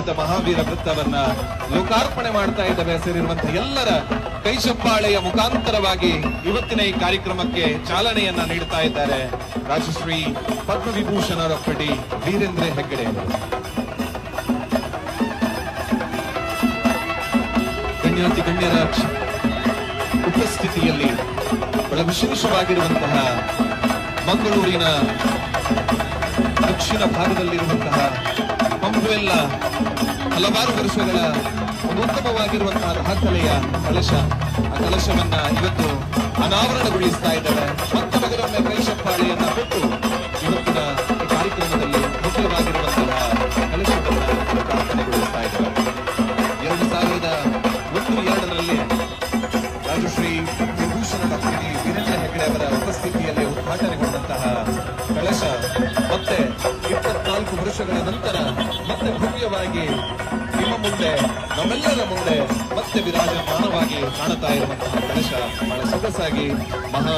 ಅಲಂಕೃತ ಮಹಾವೀರ ವೃತ್ತವನ್ನ ಲೋಕಾರ್ಪಣೆ ಮಾಡ್ತಾ ಇದ್ದೇವೆ. ಸೇರಿರುವಂತಹ ಎಲ್ಲರ ಕೈಚಪ್ಪಾಳೆಯ ಮುಖಾಂತರವಾಗಿ ಇವತ್ತಿನ ಈ ಕಾರ್ಯಕ್ರಮಕ್ಕೆ ಚಾಲನೆಯನ್ನ ನೀಡುತ್ತಾ ಇದ್ದಾರೆ ರಾಜಶ್ರೀ ಪದ್ಮವಿಭೂಷಣ ಡಾಕ್ಟರ್ ಡಿ ವೀರೇಂದ್ರ ಹೆಗ್ಗಡೆ. ಗಣ್ಯಾತಿ ಗಣ್ಯರ ಉಪಸ್ಥಿತಿಯಲ್ಲಿ ಬಹಳ ವಿಶೇಷವಾಗಿರುವಂತಹ ಮಂಗಳೂರಿನ ದಕ್ಷಿಣ ಭಾಗದಲ್ಲಿರುವಂತಹ ಪಂಪುವೆಲ್ಲ ಹಲವಾರು ವರ್ಷಗಳ ಒಂದು ಉತ್ತಮವಾಗಿರುವಂತಹ ದಾಖಲೆಯ ಕಲಶ, ಆ ಕಲಶವನ್ನ ಇವತ್ತು ಅನಾವರಣಗೊಳಿಸ್ತಾ ಇದ್ದಾರೆ. ಮತ್ತೆ ಮಗದೊಮ್ಮೆ ಕೈಶಪ್ಪಾಳೆಯನ್ನ ಕೊಟ್ಟು ಇವತ್ತಿನ ಈ ಕಾರ್ಯಕ್ರಮದಲ್ಲಿ ಮುಖ್ಯವಾಗಿರುವಂತಹ ಕಲಶವನ್ನ ಪ್ರಾರ್ಥನೆಗೊಳಿಸ್ತಾ ಇದ್ದಾರೆ. 2001-2ರಲ್ಲಿ ರಾಜಶ್ರೀ ವಿಭೂಷಣ ಡಾಕ್ಟರ್ ಡಿ ವೀರೇಂದ್ರ ಹೆಗ್ಗಡೆ ಅವರ ಉಪಸ್ಥಿತಿಯಲ್ಲಿ ಉದ್ಘಾಟನೆಗೊಂಡಂತಹ ಕಳಶ ಮತ್ತೆ 24 ವರ್ಷಗಳ ನಂತರ ಮತ್ತೆ ಭವ್ಯವಾಗಿ ನಿಮ್ಮ ಮುಂದೆ, ನಮ್ಮೆಲ್ಲರ ಮುಂದೆ ಮತ್ತೆ ವಿರಾಜಮಾನವಾಗಿ ಕಾಣುತ್ತಾ ಇರುವಂತಹ ಕಳಶ ಬಹಳ ಸೊಗಸಾಗಿ ಮಹಾ